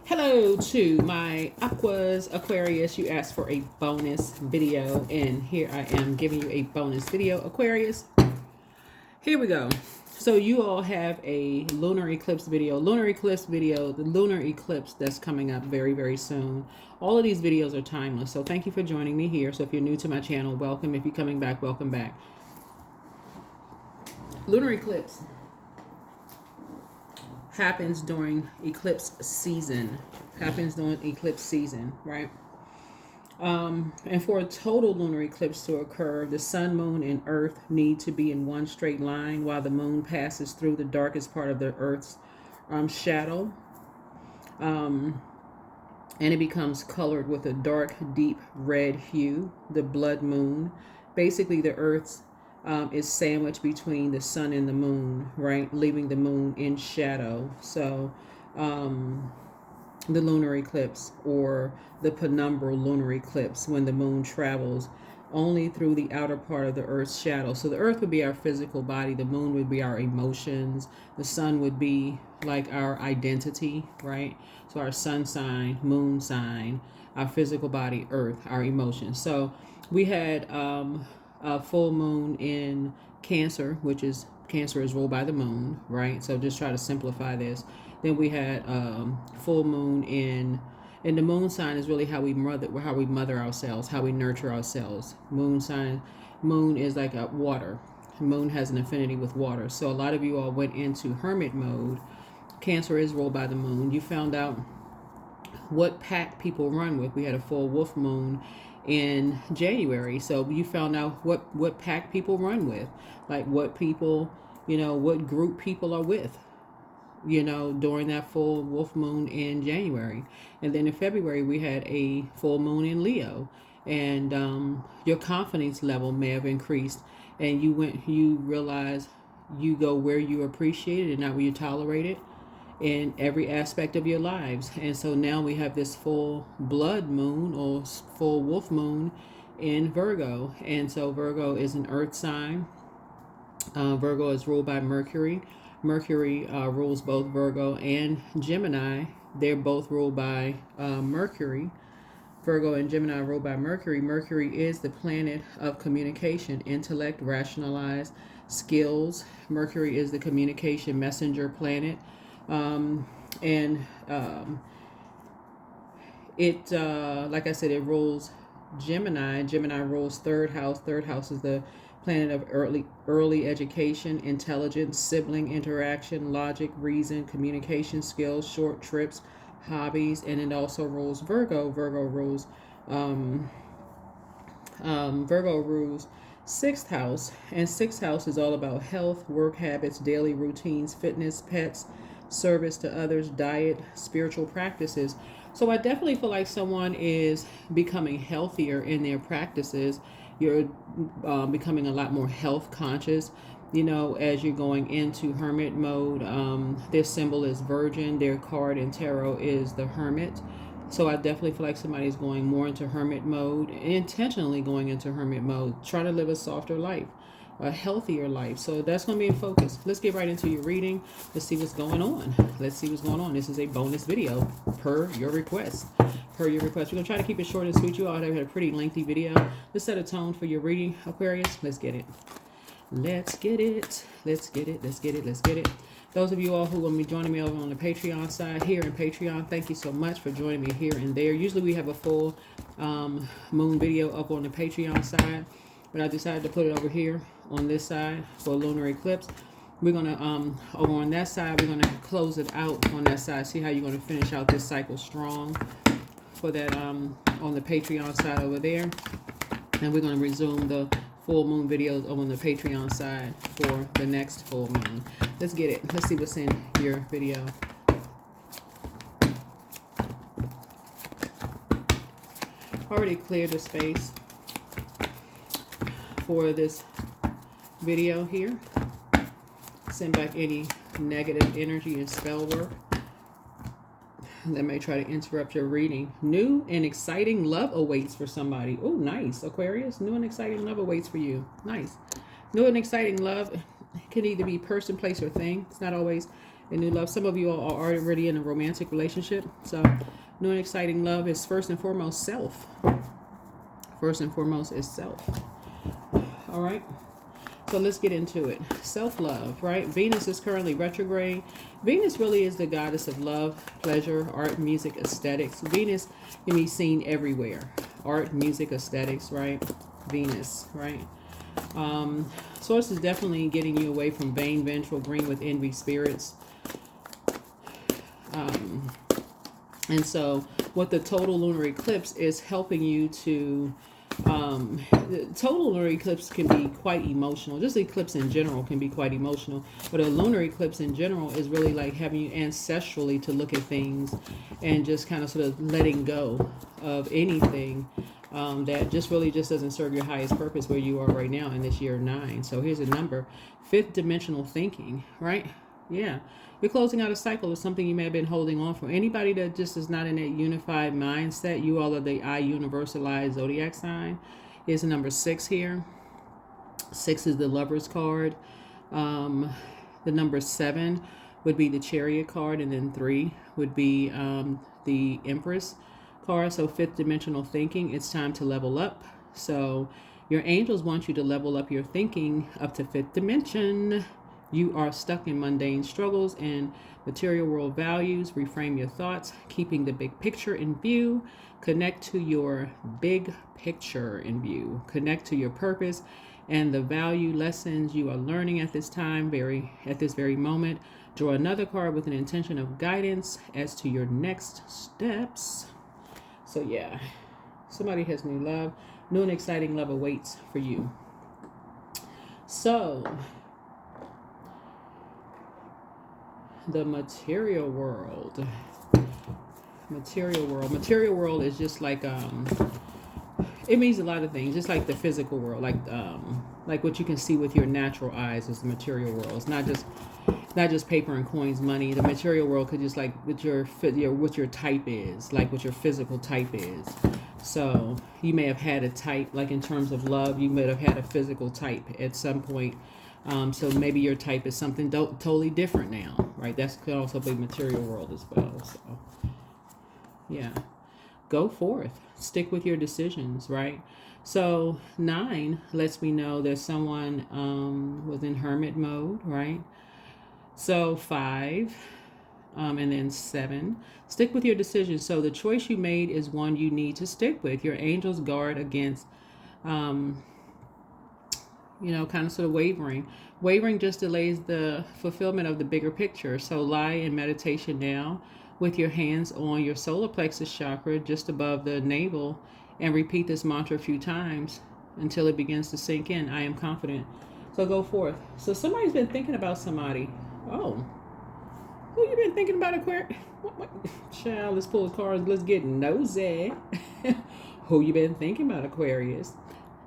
Hello to my Aquarius. You asked for a bonus video, and here I am giving you a bonus video, Aquarius. Here we go. So you all have a lunar eclipse video. The lunar eclipse that's coming up very, very soon. All of these videos are timeless. So thank you for joining me here. So if you're new to my channel, welcome. If you're coming back, welcome back. Lunar eclipse happens during eclipse season. Right? And for a total lunar eclipse to occur, the sun, moon, and earth need to be in one straight line while the moon passes through the darkest part of the earth's shadow. And it becomes colored with a dark, deep red hue, the blood moon. Basically, the earth's is sandwiched between the sun and the moon, right? Leaving the moon in shadow. So the lunar eclipse, or the penumbral lunar eclipse, when the moon travels only through the outer part of the earth's shadow. So the earth would be our physical body, the moon would be our emotions, the sun would be like our identity, right? So our sun sign, moon sign, our physical body, earth, our emotions. So we had a full moon in Cancer, Cancer is ruled by the moon, right? So just try to simplify this. Then we had full moon and the moon sign is really how we mother ourselves, how we nurture ourselves. Moon is like a water. Moon has an affinity with water. So a lot of you all went into hermit mode. Cancer is ruled by the moon. You found out what pack people run with. We had a full wolf moon in January. So you found out what pack people run with, like what people, what group people are with, during that full wolf moon in January. And then in February, we had a full moon in Leo, and your confidence level may have increased, and you realize you go where you appreciate it and not where you tolerate it in every aspect of your lives. And so now we have this full blood moon or full wolf moon in Virgo. And so Virgo is an earth sign. Virgo is ruled by Mercury. Mercury rules both Virgo and Gemini. They're both ruled by Mercury. Virgo and Gemini ruled by Mercury. Mercury is the planet of communication, intellect, rationalize, skills. Mercury is the communication messenger planet. Like I said, it rules Gemini. Gemini rules third house. Third house is the planet of early education, intelligence, sibling interaction, logic, reason, communication skills, short trips, hobbies, and it also rules Virgo. Virgo rules sixth house, and sixth house is all about health, work habits, daily routines, fitness, pets, service to others, diet, spiritual practices. So I definitely feel like someone is becoming healthier in their practices. You're becoming a lot more health conscious, as you're going into hermit mode. Their symbol is Virgin. Their card in tarot is the Hermit. So I definitely feel like somebody's going more into hermit mode, intentionally going into hermit mode, trying to live a softer life, a healthier life. So that's going to be in focus. Let's get right into your reading. Let's see what's going on. This is a bonus video per your request. We're going to try to keep it short and sweet. You all have had a pretty lengthy video. Let's set a tone for your reading, Aquarius. Let's get it. Those of you all who will be joining me over on the Patreon side, here in Patreon, thank you so much for joining me here and there. Usually we have a full moon video up on the Patreon side, but I decided to put it over here on this side for lunar eclipse. We're going to, over on that side, we're going to close it out on that side. See how you're going to finish out this cycle strong for that on the Patreon side over there. And we're going to resume the full moon videos over on the Patreon side for the next full moon. Let's get it. Let's see what's in your video. Already cleared the space for this video here. Send back any negative energy and spell work that may try to interrupt your reading. New and exciting love awaits for somebody. Oh, nice, Aquarius. New and exciting love awaits for you. Nice. New and exciting love can either be person, place, or thing. It's not always and new love. Some of you all are already in a romantic relationship. So new and exciting love is first and foremost self. First and foremost is self. All right. So let's get into it. Self-love, right? Venus is currently retrograde. Venus really is the goddess of love, pleasure, art, music, aesthetics. Venus can be seen everywhere. Art, music, aesthetics, right? Venus, right? Source is definitely getting you away from vain, vengeful, green with envy spirits. And so what the total lunar eclipse is helping you to the total lunar eclipse can be quite emotional. Just eclipse in general can be quite emotional, but a lunar eclipse in general is really like having you ancestrally to look at things and just kind of sort of letting go of anything that just really just doesn't serve your highest purpose where you are right now in this year 9. So here's a number: fifth dimensional thinking, right? Yeah. You're closing out a cycle of something you may have been holding on for. Anybody that just is not in that unified mindset, you all are the I universalized Zodiac sign, is number 6 here. 6 is the Lover's card. The number 7 would be the Chariot card, and then 3 would be the Empress card. So fifth dimensional thinking, it's time to level up. So your angels want you to level up your thinking up to fifth dimension. You are stuck in mundane struggles and material world values. Reframe your thoughts, keeping the big picture in view. Connect to your big picture in view. Connect to your purpose and the value lessons you are learning at this time, at this very moment. Draw another card with an intention of guidance as to your next steps. So yeah, somebody has new love. New and exciting love awaits for you. So the material world. Material world is just like it means a lot of things, just like the physical world, like what you can see with your natural eyes is the material world. It's not just paper and coins, money. The material world could just like what your type is, like what your physical type is. So you may have had a type, like in terms of love, you may have had a physical type at some point. So maybe your type is something totally different now, right? That could also be material world as well. So, yeah, go forth. Stick with your decisions, right? So 9 lets me know that someone was in hermit mode, right? So 5, and then 7. Stick with your decisions. So the choice you made is one you need to stick with. Your angels guard against kind of sort of wavering. Wavering just delays the fulfillment of the bigger picture. So lie in meditation now with your hands on your solar plexus chakra just above the navel and repeat this mantra a few times until it begins to sink in. I am confident. So go forth. So somebody's been thinking about somebody. Oh, who you been thinking about, Aquarius? What? Child, let's pull the cards. Let's get nosy. Who you been thinking about, Aquarius?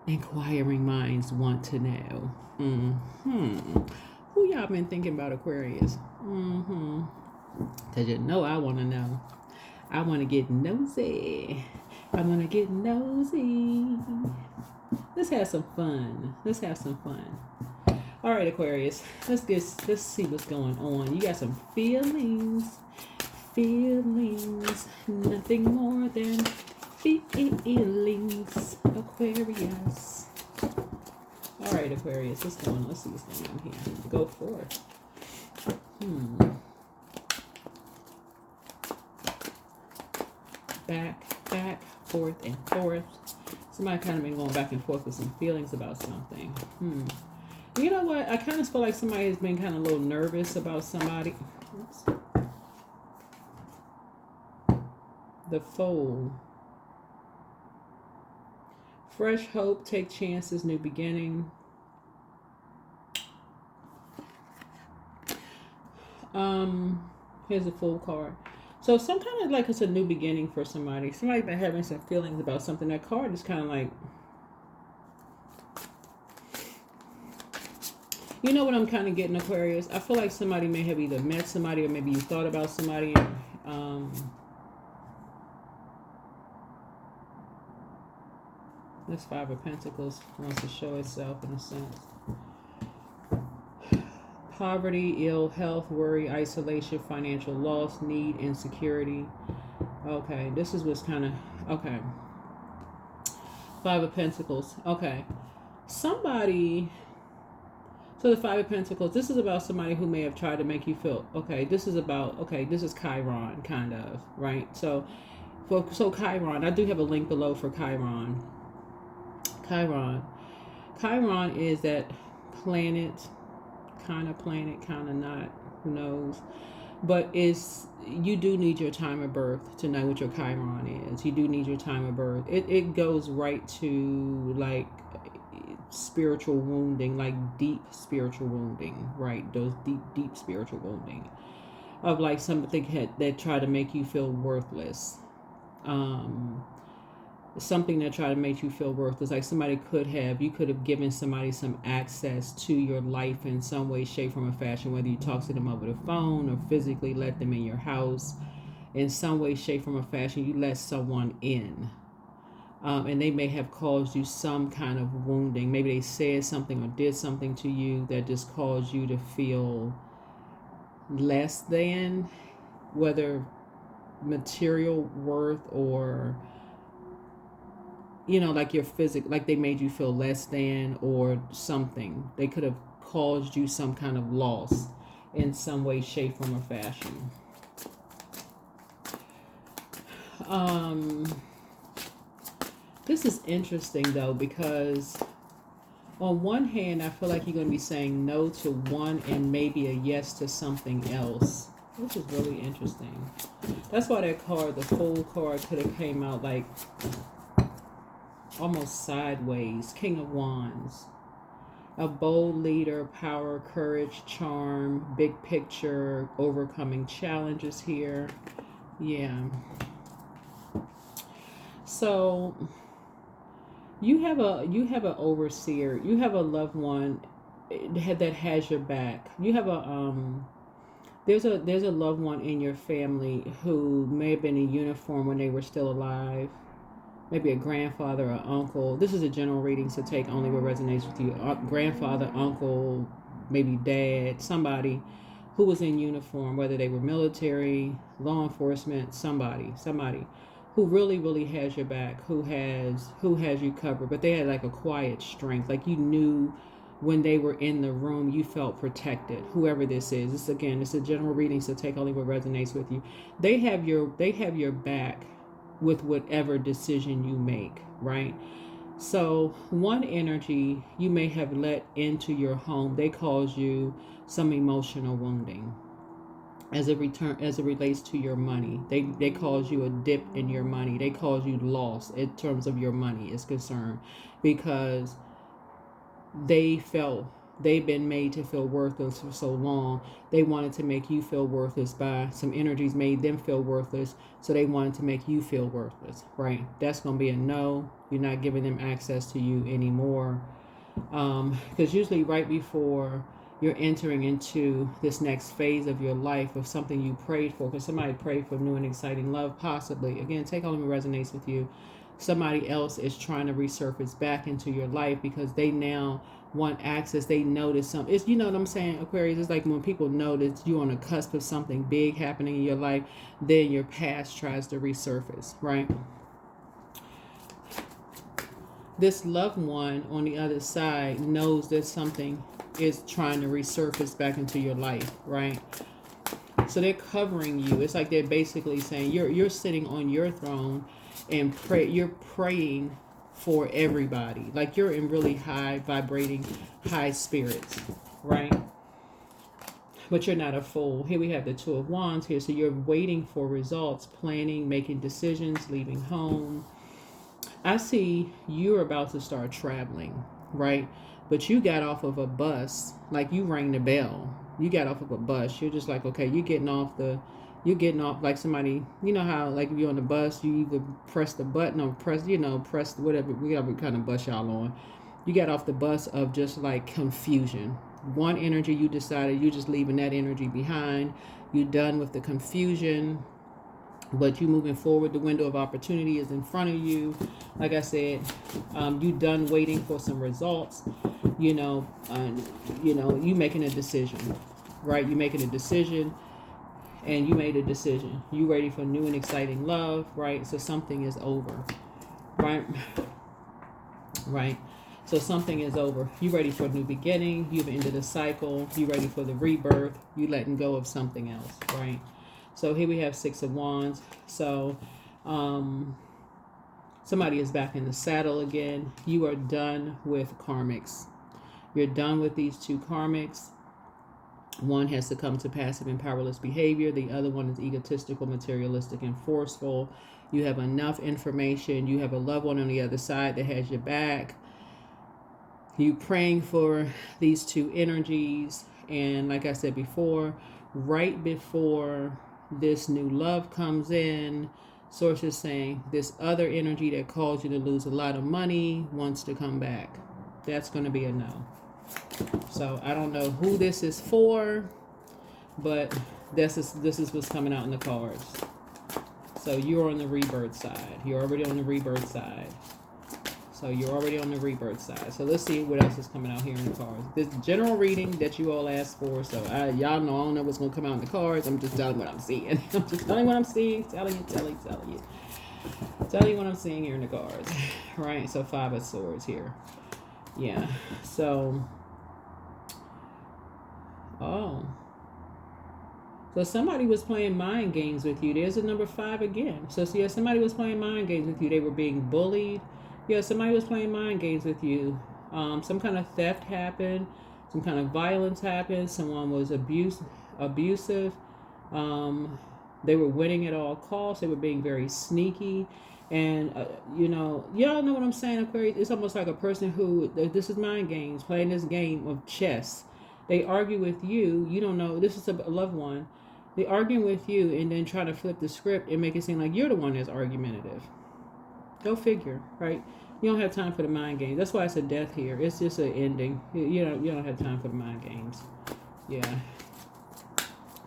Inquiring minds want to know. Who y'all been thinking about, Aquarius? Because you know I want to know. I want to get nosy. I want to get nosy. Let's have some fun. All right, Aquarius. Let's see what's going on. You got some feelings. Nothing more than feelings, Aquarius. All right, Aquarius, let's go on. Let's see what's going on here. Go for it. Back, forth, and forth. Somebody kind of been going back and forth with some feelings about something. You know what? I kind of feel like somebody has been kind of a little nervous about somebody. Oops. The Fool. Fresh hope, take chances, new beginning. Here's a Fool card. So some kind of like it's a new beginning for somebody. Somebody's been having some feelings about something. That card is kind of like, you know what I'm kind of getting, Aquarius? I feel like somebody may have either met somebody or maybe you thought about somebody. This 5 of Pentacles wants to show itself in a sense. poverty, ill health, worry, isolation, financial loss, need, insecurity. Okay, this is what's kind of okay. Five of Pentacles. Okay, somebody. So the Five of Pentacles. This is about somebody who may have tried to make you feel okay. This is about okay. This is Chiron, kind of right. So Chiron. I do have a link below for Chiron. Chiron is that planet, kind of not. Who knows? But you do need your time of birth to know what your Chiron is. You do need your time of birth. It goes right to like spiritual wounding, like deep spiritual wounding, right? Those deep spiritual wounding of like something that tried to make you feel worthless. Something that tried to make you feel worthless. Like you could have given somebody some access to your life in some way, shape, form, or fashion, whether you talk to them over the phone or physically let them in your house. In some way, shape, form, or fashion, you let someone in. And they may have caused you some kind of wounding. Maybe they said something or did something to you that just caused you to feel less than, whether material worth or like your like they made you feel less than or something. They could have caused you some kind of loss in some way, shape, form, or fashion. This is interesting though, because on one hand, I feel like you're going to be saying no to one and maybe a yes to something else, which is really interesting. That's why that card, the Fool card, could have came out like almost sideways. King of Wands. A bold leader, power, courage, charm, big picture, overcoming challenges here. Yeah. So you have an overseer, you have a loved one that has your back. You have there's a loved one in your family who may have been in uniform when they were still alive. Maybe a grandfather or uncle. This is a general reading, so take only what resonates with you. Grandfather, uncle, maybe dad, somebody who was in uniform, whether they were military, law enforcement, somebody who really has your back, who has you covered. But they had like a quiet strength. Like you knew when they were in the room, you felt protected. Whoever this is. It's a general reading, so take only what resonates with you. They have your back with whatever decision you make, right? So one energy you may have let into your home, they cause you some emotional wounding as it relates to your money. They cause you a dip in your money. They cause you loss in terms of your money is concerned, because they've been made to feel worthless for so long. They wanted to make you feel worthless. By some energies made them feel worthless, so they wanted to make you feel worthless, right? That's going to be a no. You're not giving them access to you anymore, because usually right before you're entering into this next phase of your life of something you prayed for, because somebody prayed for new and exciting love, possibly. Again, take all of what resonates with you. Somebody else is trying to resurface back into your life because they now want access. They notice something. It's, you know what I'm saying, Aquarius? It's like when people notice you're on the cusp of something big happening in your life, then your past tries to resurface, right? This loved one on the other side knows that something is trying to resurface back into your life, right? So they're covering you. It's like they're basically saying you're sitting on your throne and you're praying for everybody. Like you're in really high vibrating, high spirits, right? But you're not a fool. Here we have the Two of Wands here. So you're waiting for results, planning, making decisions, leaving home. I see you're about to start traveling, right? But you got off of a bus, like you rang the bell. You got off of a bus. You're just like, okay, you're getting off like somebody, you know how like if you're on the bus, you either press the button or press whatever kind of bus y'all on. You got off the bus of just like confusion. One energy, you decided you're just leaving that energy behind. You're done with the confusion. but you moving forward. The window of opportunity is in front of you. Like I said, you done waiting for some results. You know, you making a decision, right? You making a decision, and you made a decision. You ready for new and exciting love, right? So something is over, right? Right. So something is over. You ready for a new beginning. You've ended a cycle. You ready for the rebirth. You letting go of something else, right? So here we have Six of Wands. So somebody is back in the saddle again. You are done with karmics. You're done with these two karmics. One has succumbed to passive and powerless behavior. The other one is egotistical, materialistic, and forceful. You have enough information. You have a loved one on the other side that has your back. You praying for these two energies. And like I said before, right before this new love comes in, source is saying this other energy that caused you to lose a lot of money wants to come back. That's going to be a no. So I don't know who this is for, but this is what's coming out in the cards. So you're on the rebirth side. You're already on the rebirth side. So you're already on the rebirth side. So let's see what else is coming out here in the cards. This general reading that you all asked for. So y'all know I don't know what's going to come out in the cards. I'm just telling what I'm seeing. I'm just telling what I'm seeing. Telling you. Telling you what I'm seeing here in the cards. Right? So 5 of Swords here. Yeah. So... oh. So somebody was playing mind games with you. There's a number 5 again. So yeah, somebody was playing mind games with you. They were being bullied. Yeah, somebody was playing mind games with you. Some kind of theft happened. Some kind of violence happened. Someone was abusive. They were winning at all costs. They were being very sneaky. And, y'all know what I'm saying, Aquarius? It's almost like a person who, this is mind games, playing this game of chess. They argue with you. You don't know. This is a loved one. They arguing with you and then try to flip the script and make it seem like you're the one that's argumentative. Go figure, right? You don't have time for the mind games. That's why it's a death here. It's just an ending. You don't have time for the mind games. Yeah.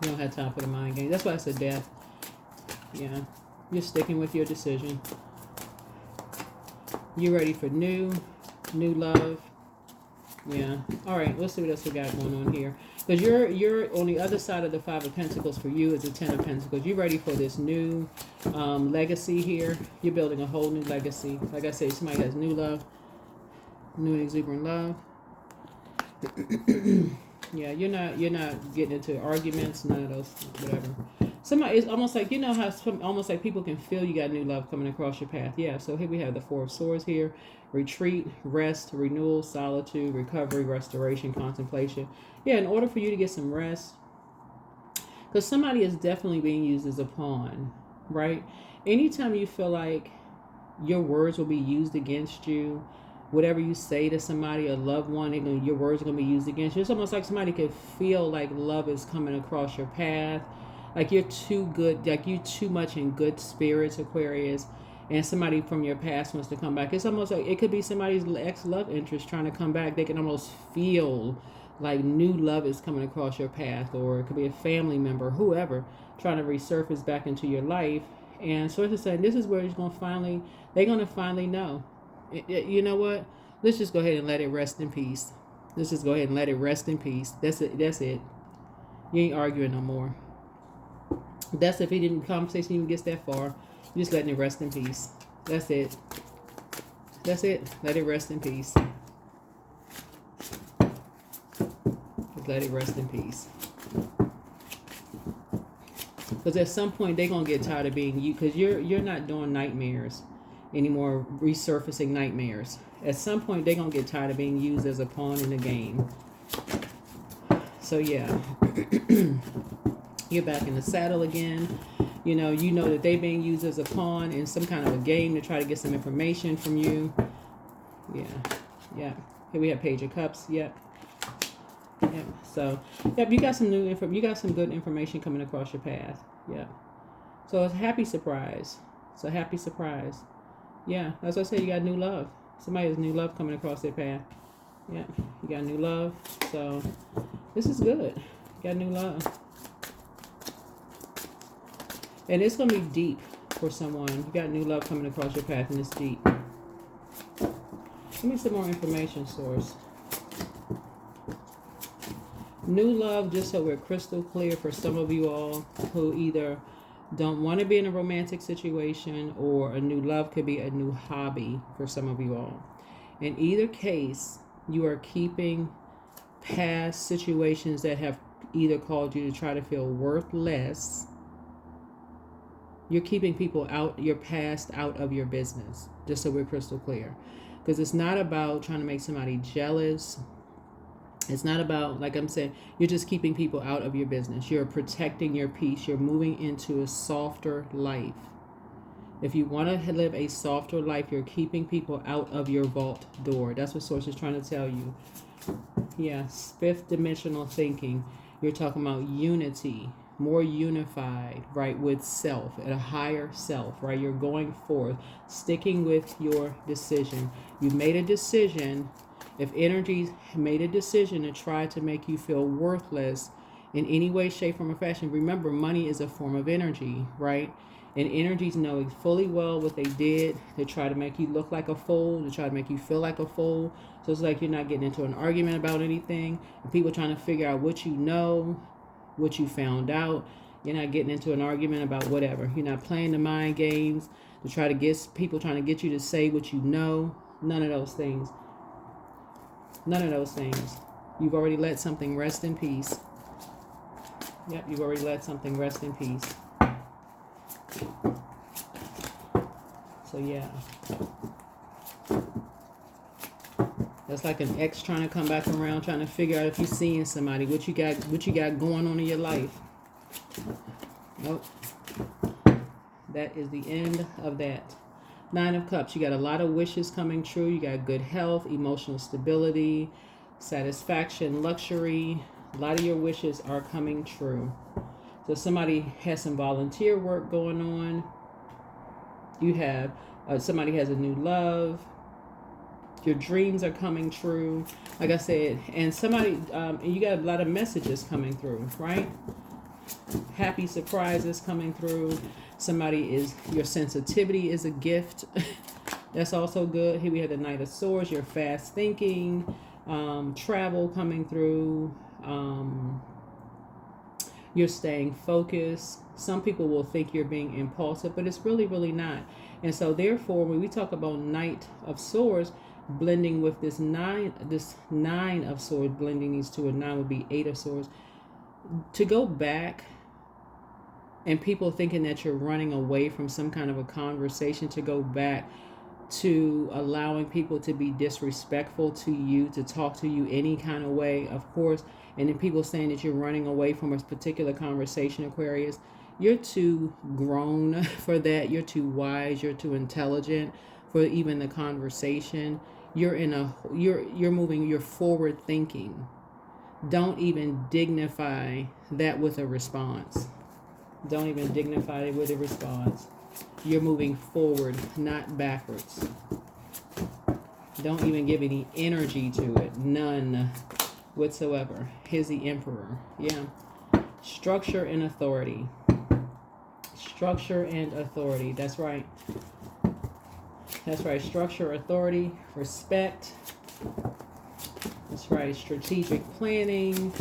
You don't have time for the mind games. That's why it's a death. Yeah. You're sticking with your decision. You're ready for new love. Yeah. All right. Let's see what else we got going on here. Because you're on the other side of the 5 of Pentacles. For you, it's the 10 of Pentacles. You're ready for this new legacy here. You're building a whole new legacy. Like I said, somebody has new love, new and exuberant love. Yeah. You're not getting into arguments. None of those. Whatever. Somebody, it's almost like, how almost like people can feel you got new love coming across your path. Yeah. So here we have the 4 of Swords here. Retreat, rest, renewal, solitude, recovery, restoration, contemplation. Yeah, in order for you to get some rest, because somebody is definitely being used as a pawn, right? Anytime you feel like your words will be used against you, whatever you say to somebody, a loved one, your words are going to be used against you. It's almost like somebody could feel like love is coming across your path. Like you're too good, like you're too much in good spirits, Aquarius. And somebody from your past wants to come back. It's almost like it could be somebody's ex-love interest trying to come back. They can almost feel like new love is coming across your path. Or it could be a family member, whoever, trying to resurface back into your life. And so it's saying this is where they're going to finally know. You know what? Let's just go ahead and let it rest in peace. Let's just go ahead and let it rest in peace. That's it. You ain't arguing no more. That's if the conversation even gets that far. Just letting it rest in peace. That's it. Let it rest in peace. Just let it rest in peace. Because at some point they're gonna get tired of being you. Because you're not doing nightmares anymore, resurfacing nightmares. At some point they're gonna get tired of being used as a pawn in the game. So yeah, you're back in the saddle again. You know that they're being used as a pawn in some kind of a game to try to get some information from you. Yeah. Here we have Page of Cups. Yep. So, you got some you got some good information coming across your path. Yeah. So it's a happy surprise. Yeah. As I said, you got new love. Somebody has new love coming across their path. Yeah. You got new love. So this is good. You got new love. And it's going to be deep for someone. You got new love coming across your path, and it's deep. Give me some more information, source. New love, just so we're crystal clear, for some of you all who either don't want to be in a romantic situation, or a new love could be a new hobby for some of you all. In either case, you are keeping past situations that have either caused you to try to feel worthless. You're keeping people out, your past out of your business, just so we're crystal clear. Because it's not about trying to make somebody jealous. It's not about, like I'm saying, you're just keeping people out of your business. You're protecting your peace. You're moving into a softer life. If you want to live a softer life, you're keeping people out of your vault door. That's what Source is trying to tell you. Yes, fifth dimensional thinking. You're talking about unity, more unified, right, with self, at a higher self, right? You're going forth, sticking with your decision. You made a decision. If energies made a decision to try to make you feel worthless in any way, shape, form, or fashion, remember, money is a form of energy, right? And energies know fully well what they did to try to make you look like a fool, to try to make you feel like a fool. So it's like you're not getting into an argument about anything. And people trying to figure out what you know, what you found out. You're not getting into an argument about whatever. You're not playing the mind games to try to get people trying to get you to say what you know. None of those things. None of those things. You've already let something rest in peace. Yep, you've already let something rest in peace. So yeah. That's like an ex trying to come back around, trying to figure out if you're seeing somebody, what you got going on in your life. Nope. That is the end of that. Nine of Cups, you got a lot of wishes coming true. You got good health, emotional stability, satisfaction, luxury. A lot of your wishes are coming true. So somebody has some volunteer work going on. You have, somebody has a new love. Your dreams are coming true. Like I said, and somebody, you got a lot of messages coming through, right? Happy surprises coming through. Somebody is, your sensitivity is a gift. That's also good. Here we have the Knight of Swords, your fast thinking, travel coming through, you're staying focused. Some people will think you're being impulsive, but it's really, really not. And so therefore, when we talk about Knight of Swords, blending with this nine of Swords, blending these two, and 9 would be 8 of Swords. To go back and people thinking that you're running away from some kind of a conversation, to go back to allowing people to be disrespectful to you, to talk to you any kind of way, of course, and then people saying that you're running away from a particular conversation, Aquarius, you're too grown for that. You're too wise. You're too intelligent for even the conversation. You're moving, you're forward thinking. Don't even dignify that with a response. Don't even dignify it with a response. You're moving forward, not backwards. Don't even give any energy to it. None whatsoever. Here's the Emperor. Yeah. Structure and authority. Structure and authority. That's right. That's right. Structure, authority, respect. That's right. Strategic planning.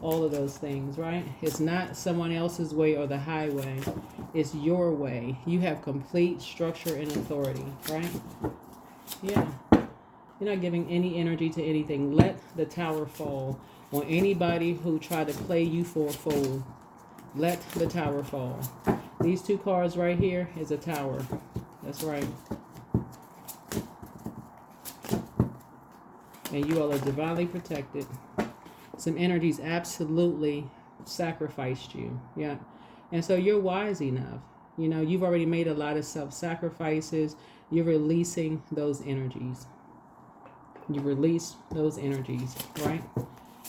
All of those things, right? It's not someone else's way or the highway. It's your way. You have complete structure and authority, right? Yeah. You're not giving any energy to anything. Let the tower fall on anybody who tried to play you for a fool. Let the tower fall. These two cards right here is a tower. That's right. And you all are divinely protected. Some energies absolutely sacrificed you. Yeah. And so you're wise enough. You know, you've already made a lot of self-sacrifices. You're releasing those energies. You release those energies, right?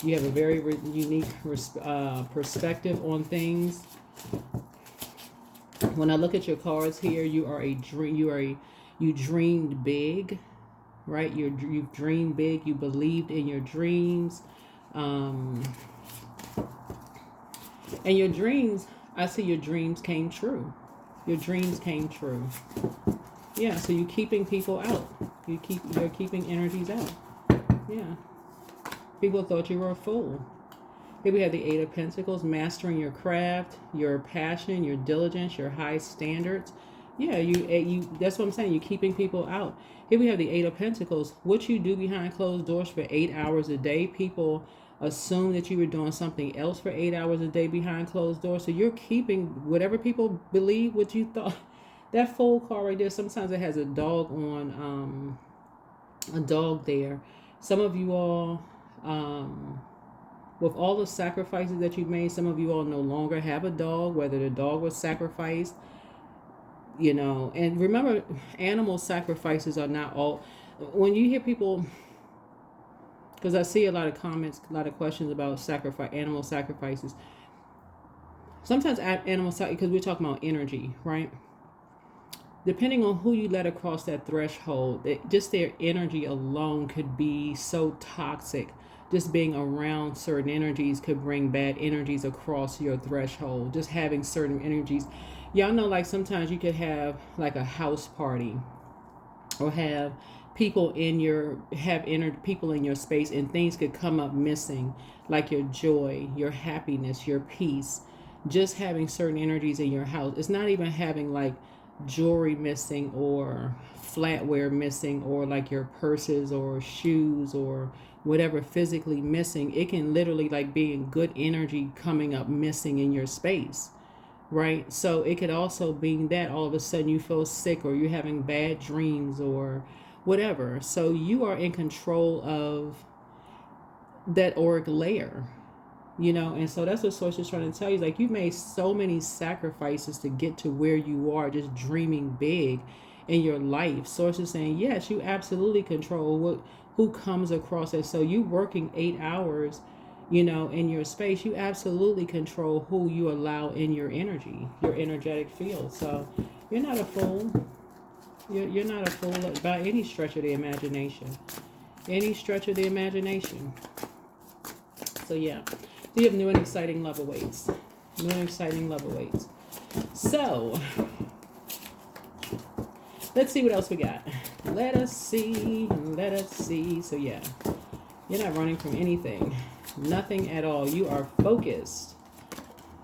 You have a very unique perspective on things. When I look at your cards here, you dreamed big, right? You've dreamed big. You believed in your dreams. And your dreams, I see your dreams came true. Your dreams came true. Yeah, so you're keeping people out. You're keeping energies out. Yeah. People thought you were a fool. Here we have the Eight of Pentacles, mastering your craft, your passion, your diligence, your high standards. Yeah, you. That's what I'm saying. You're keeping people out. Here we have the Eight of Pentacles. What you do behind closed doors for 8 hours a day, people assume that you were doing something else for 8 hours a day behind closed doors. So you're keeping whatever people believe what you thought. That Fool card right there. Sometimes it has a dog on, a dog there. Some of you all. With all the sacrifices that you've made, some of you all no longer have a dog, whether the dog was sacrificed, and remember, animal sacrifices are not all. When you hear people, because I see a lot of comments, a lot of questions about animal sacrifices. Sometimes animal sacrifices, because we're talking about energy, right? Depending on who you let across that threshold, just their energy alone could be so toxic. Just being around certain energies could bring bad energies across your threshold. Just having certain energies. Y'all know, like, sometimes you could have like a house party or have people people in your space, and things could come up missing, like your joy, your happiness, your peace. Just having certain energies in your house. It's not even having like jewelry missing or flatware missing or like your purses or shoes or whatever physically missing. It can literally like being good energy coming up missing in your space, right? So it could also be that all of a sudden you feel sick or you're having bad dreams or whatever. So you are in control of that auric layer, and so that's what Source is trying to tell you. Like, you've made so many sacrifices to get to where you are, just dreaming big in your life. Source is saying, yes, you absolutely control who comes across it. So you working 8 hours, in your space, you absolutely control who you allow in your energy, your energetic field. So you're not a fool. You're not a fool by any stretch of the imagination. Any stretch of the imagination. So yeah. You have new and exciting love awaits. New and exciting love awaits. So, let's see what else we got. Let us see. So yeah, you're not running from anything. Nothing at all. You are focused.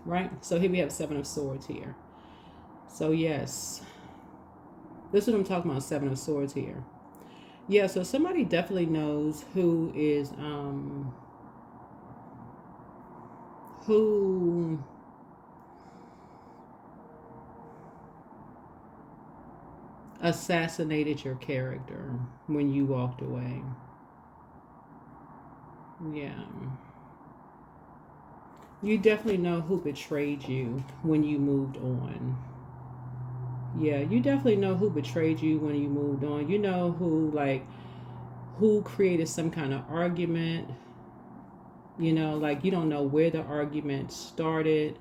Right? So here we have Seven of Swords here. So yes. This is what I'm talking about, Seven of Swords here. Yeah, so somebody definitely knows who is, who assassinated your character when you walked away. Yeah. You definitely know who betrayed you when you moved on. Yeah, you definitely know who betrayed you when you moved on. You know who created some kind of argument. Like, you don't know where the argument started.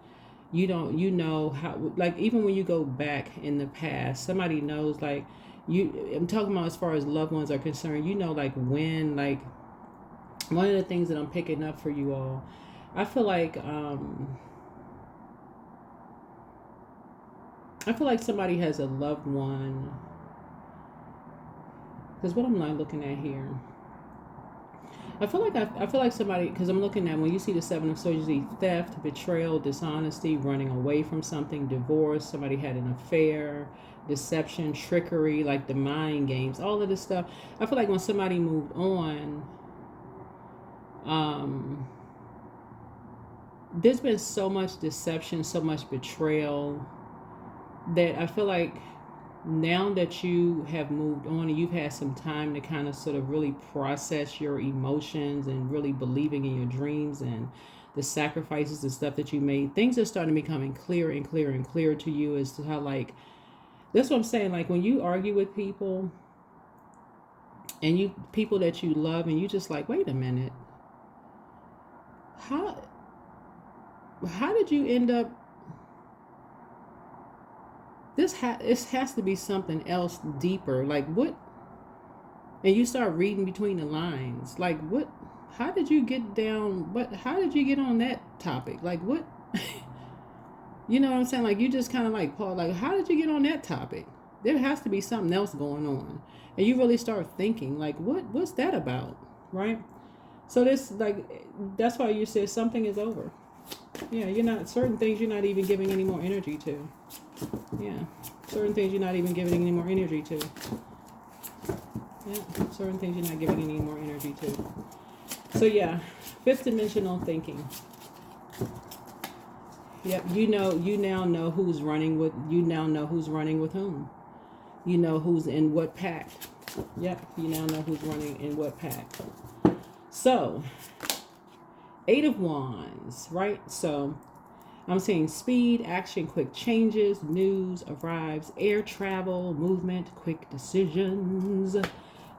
You know how, like, even when you go back in the past, somebody knows, like, I'm talking about as far as loved ones are concerned, like, when, like, one of the things that I'm picking up for you all, I feel like somebody has a loved one, because what I'm not looking at here, I feel like somebody, because I'm looking at, when you see the Seven of Swords, you see theft, betrayal, dishonesty, running away from something, divorce, somebody had an affair, deception, trickery, like the mind games, all of this stuff. I feel like when somebody moved on, there's been so much deception, so much betrayal, that I feel like now that you have moved on and you've had some time to kind of sort of really process your emotions and really believing in your dreams and the sacrifices and stuff that you made, things are starting becoming clearer and clearer and clearer to you as to how, like, that's what I'm saying. Like, when you argue with people and people that you love, and you just like, wait a minute, how did you end up? This has to be something else deeper. Like, what? And you start reading between the lines. Like, what? How did you get down? How did you get on that topic? Like, what? You know what I'm saying? Like you just kind of like Paul, like how did you get on that topic? There has to be something else going on, and you really start thinking like, what's that about, right? So this like that's why you said something is over. Yeah, you're not certain things you're not even giving any more energy to. Yeah, certain things you're not even giving any more energy to. Yeah, certain things you're not giving any more energy to. So yeah, fifth dimensional thinking. Yep, you now know who's running with whom. You know who's in what pack. Yep, you now know who's running in what pack. So, Eight of Wands, right? So, I'm seeing speed, action, quick changes, news arrives, air travel, movement, quick decisions.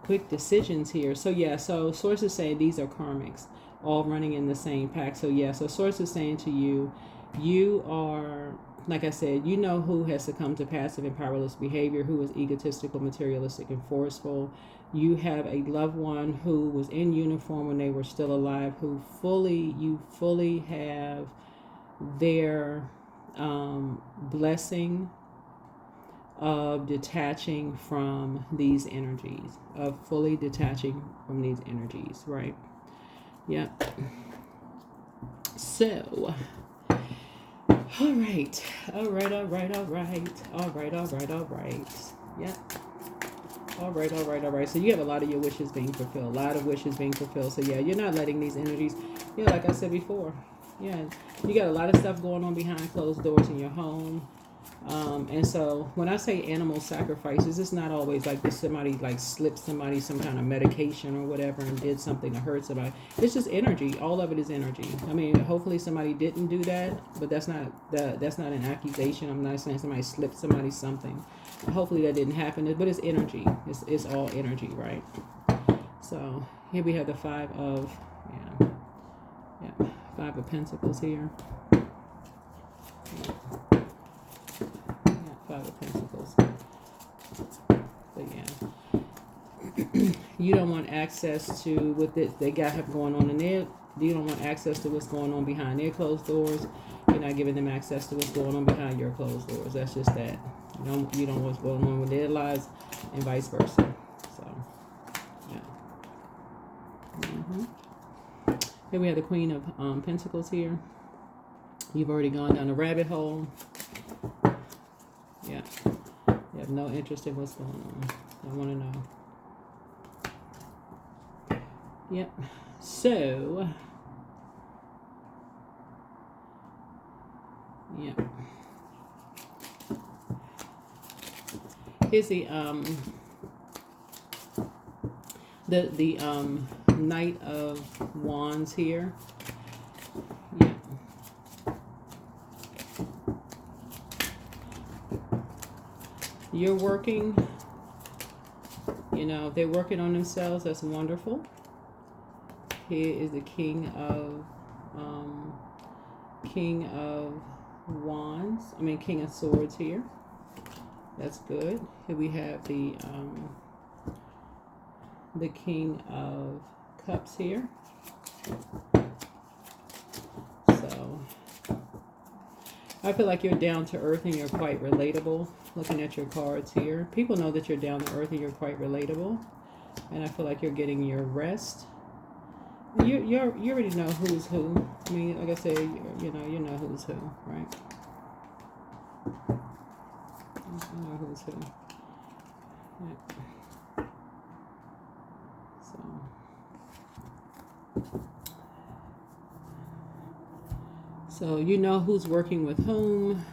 Quick decisions here. So, yeah, so sources say these are karmics, all running in the same pack. So, yeah, so sources saying to you, you are, like I said, you know who has succumbed to passive and powerless behavior, who is egotistical, materialistic, and forceful. You have a loved one who was in uniform when they were still alive, who you fully have their blessing of detaching from these energies, of fully detaching from these energies, right? Yep. So, all right. Yep. All right. So you have a lot of your wishes being fulfilled. A lot of wishes being fulfilled. So yeah, you're not letting these energies, yeah, like I said before. Yeah. You got a lot of stuff going on behind closed doors in your home. And so when I say animal sacrifices, it's not always like somebody like slipped somebody some kind of medication or whatever and did something to hurt somebody. It's just energy. All of it is energy. I mean, hopefully somebody didn't do that, but that's not an accusation. I'm not saying somebody slipped somebody something. Hopefully that didn't happen, but it's energy. It's all energy, right? So here we have the Five of Pentacles here. Five of Pentacles. But yeah, you don't want access to what they got have going on in there. You don't want access to what's going on behind their closed doors. You're not giving them access to what's going on behind your closed doors. That's just that. You don't know what's going on with their lives, and vice versa. So, yeah. Here we have the Queen of Pentacles here. You've already gone down a rabbit hole. Yeah. You have no interest in what's going on. I want to know. Yep. So, yeah. Here's the Knight of Wands here. Yeah. You're working, they're working on themselves. That's wonderful. Here is the King of Wands. King of Swords here. That's good. Here we have the King of Cups here. So I feel like you're down to earth and you're quite relatable. Looking at your cards here, people know that you're down to earth and you're quite relatable. And I feel like you're getting your rest. You already know who's who. Like I said, you know who's who, right? You know who's who. Right. So you know who's working with whom.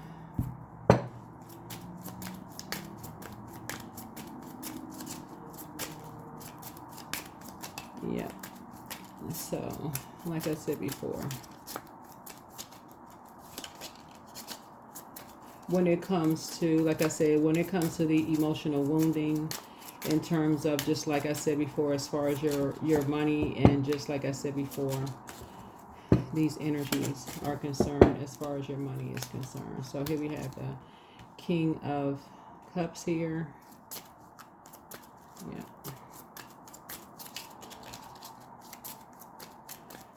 Yeah. So, like I said before, when it comes to, the emotional wounding, in terms of, just like I said before, as far as your money, and just like I said before, these energies are concerned as far as your money is concerned. So here we have the King of Cups here. Yeah.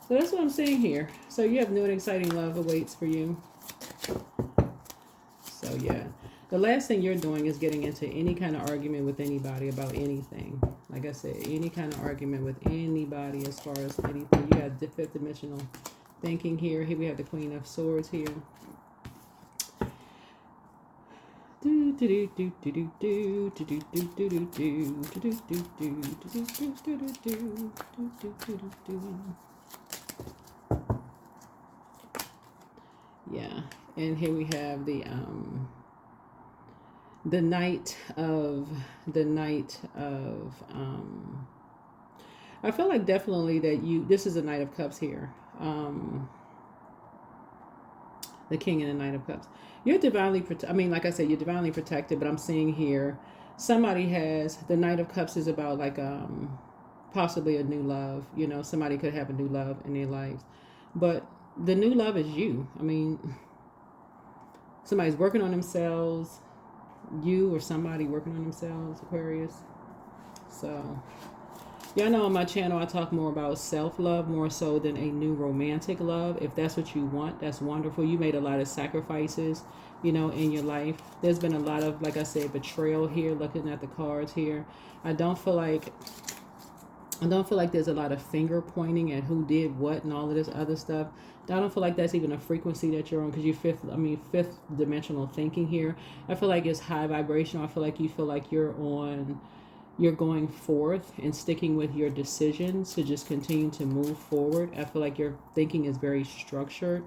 So that's what I'm seeing here. So you have new and exciting love awaits for you. So yeah, the last thing you're doing is getting into any kind of argument with anybody about anything. Like I said, any kind of argument with anybody as far as anything. You got the fifth dimensional thinking here. Here we have the Queen of Swords here. Yeah, and here we have the Knight of I feel like definitely that this is a Knight of Cups here. The King and the Knight of Cups. You're divinely like I said, you're divinely protected, but I'm seeing here somebody has the Knight of Cups is about like possibly a new love. You know, somebody could have a new love in their lives. But the new love is you. I mean, somebody's working on themselves, you or somebody working on themselves, Aquarius. So y'all know on my channel I talk more about self-love more so than a new romantic love. If that's what you want, that's wonderful. You made a lot of sacrifices, you know, in your life. There's been a lot of, like I said, betrayal here, looking at the cards here. I don't feel like there's a lot of finger pointing at who did what and all of this other stuff. I don't feel like that's even a frequency that you're on, because you're fifth dimensional thinking here. I feel like it's high vibrational. I feel like you feel like you're going forth and sticking with your decisions to just continue to move forward. I feel like your thinking is very structured.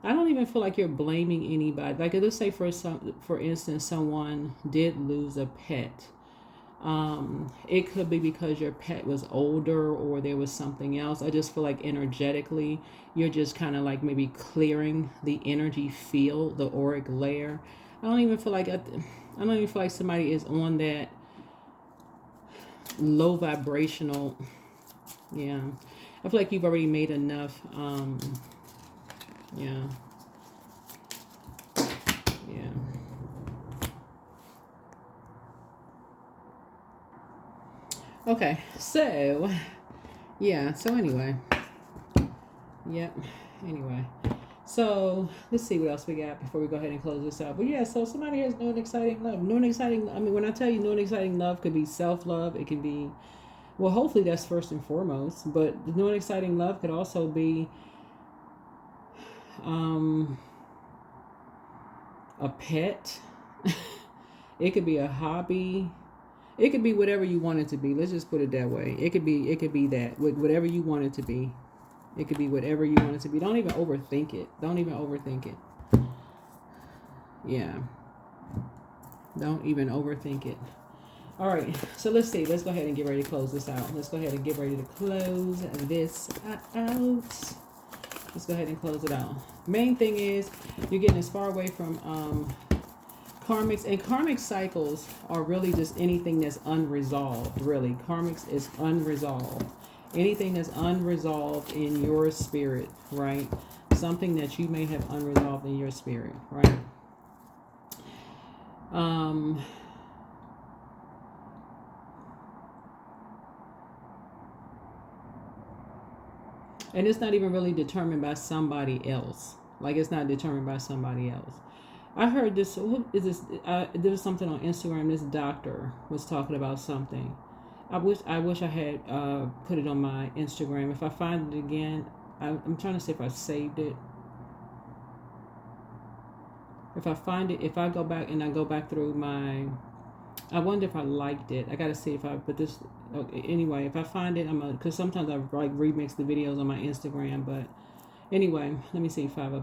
I don't even feel like you're blaming anybody. Like, let's say for instance, someone did lose a pet. It could be because your pet was older or there was something else. I just feel like energetically, you're just kind of like maybe clearing the energy field, the auric layer. I don't even feel like somebody is on that low vibrational. Yeah, I feel like you've already made enough. Yeah. Okay, so yeah, so anyway, yep, anyway, so let's see what else we got before we go ahead and close this out. But yeah, so somebody has new and exciting love. When I tell you new and exciting love could be self-love, it can be, well, hopefully that's first and foremost, but the new and exciting love could also be a pet. It could be a hobby. It could be whatever you want it to be. Let's just put it that way. It could be that, whatever you want it to be. It could be whatever you want it to be. Don't even overthink it. Yeah. Don't even overthink it. All right. So let's see. Let's go ahead and get ready to close this out. Let's go ahead and get ready to close this out. Let's go ahead and close it out. Main thing is you're getting as far away from karmics, and karmic cycles are really just anything that's unresolved. Really, karmics is unresolved. Anything that's unresolved in your spirit, right? Something that you may have unresolved in your spirit, right? And it's not even really determined by somebody else. Like, it's not determined by somebody else. I heard this. What is this? There was something on Instagram. This doctor was talking about something. I wish I had put it on my Instagram. If I find it again, I'm trying to see if I saved it. If I find it, if I go back through my, I wonder if I liked it. I gotta see if I put this. Okay, anyway, if I find it, because sometimes I like remix the videos on my Instagram. But anyway, let me see if I've,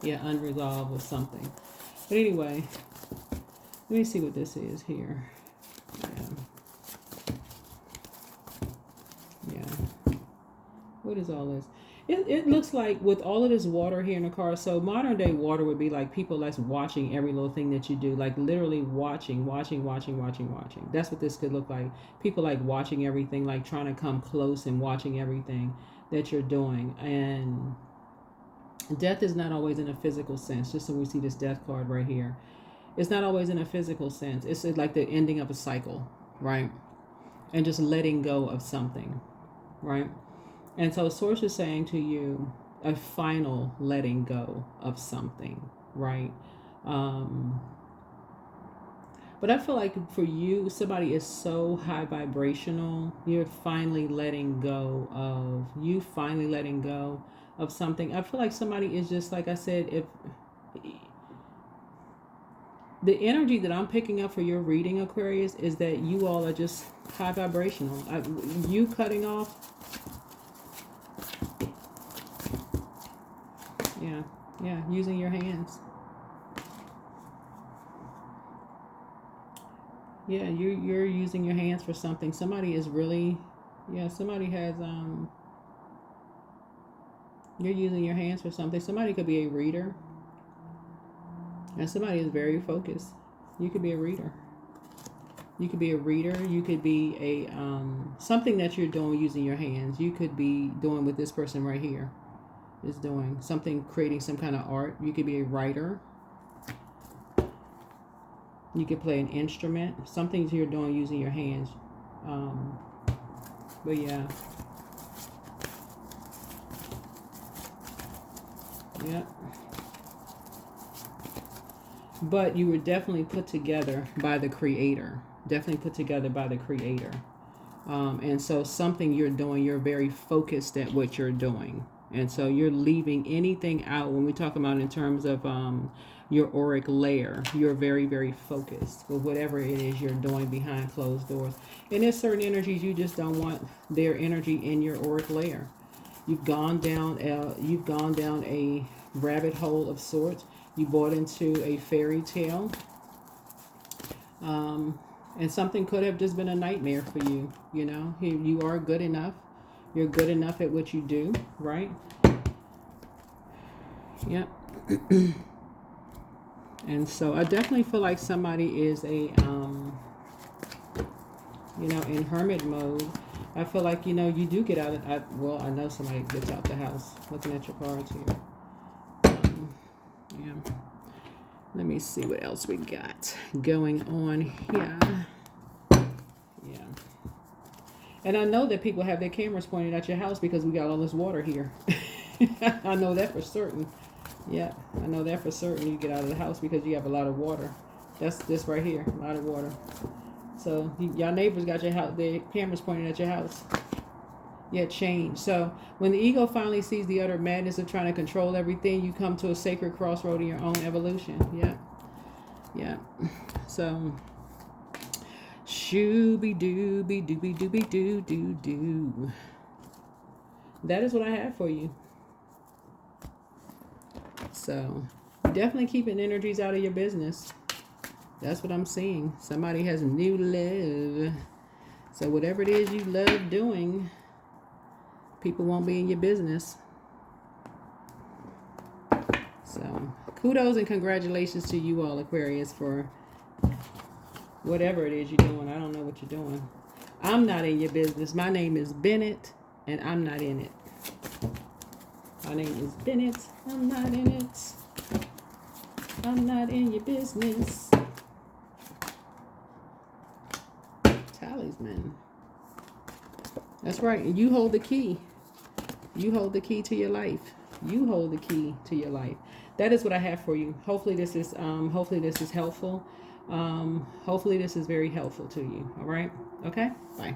unresolved or something. But anyway, let me see what this is here. Yeah. What is all this? It looks like with all of this water here in the car, so modern day water would be like people that's watching every little thing that you do, like literally watching. That's what this could look like. People like watching everything, like trying to come close and watching everything that you're doing. And death is not always in a physical sense, just so we see this death card right here. It's not always in a physical sense. It's like the ending of a cycle, right? And just letting go of something, right? And so Source is saying to you, a final letting go of something, right? But I feel like for you, somebody is so high vibrational, you're finally letting go of something. I feel like somebody is just, like I said, if the energy that I'm picking up for your reading, Aquarius, is that you all are just high vibrational. You cutting off, yeah, using your hands. Yeah, you're using your hands for something. Somebody is really, somebody has you're using your hands for something. Somebody could be a reader, and somebody is very focused. You could be a reader. You could be a reader. You could be a something that you're doing using your hands. You could be doing what this person right here is doing. Something, creating some kind of art. You could be a writer. You could play an instrument. Some things you're doing using your hands. But yeah. Yep. But you were definitely put together by the Creator. Definitely put together by the Creator. And so something you're doing, you're very focused at what you're doing. And so you're leaving anything out. When we talk about in terms of your auric layer, you're very, very focused with whatever it is you're doing behind closed doors. And there's certain energies you just don't want their energy in your auric layer. You've gone down a rabbit hole of sorts. You bought into a fairy tale. And something could have just been a nightmare for you. You know, you are good enough. You're good enough at what you do, right? Yep. And so I definitely feel like somebody is a, in hermit mode. I feel like, you do get out of, I know somebody gets out the house. Looking at your cards here. Yeah. Let me see what else we got going on here. Yeah. And I know that people have their cameras pointed at your house because we got all this water here. I know that for certain. Yeah, I know that for certain. You get out of the house because you have a lot of water. That's this right here, a lot of water. So y'all neighbors got their cameras pointed at your house. Yeah, change. So when the ego finally sees the utter madness of trying to control everything, you come to a sacred crossroad in your own evolution. Yeah. Yeah. So shooby dooby dooby dooby doo doo doo. That is what I have for you. So definitely keeping energies out of your business. That's what I'm seeing. Somebody has new love. So whatever it is you love doing, people won't be in your business. So kudos and congratulations to you all, Aquarius, for whatever it is you're doing. I don't know what you're doing. I'm not in your business. My name is Bennett, and I'm not in it. My name is Bennett. I'm not in it. I'm not in your business. Talisman. That's right. And you hold the key. You hold the key to your life. You hold the key to your life. That is what I have for you. Hopefully this is helpful. Hopefully this is very helpful to you. All right? Okay? Bye.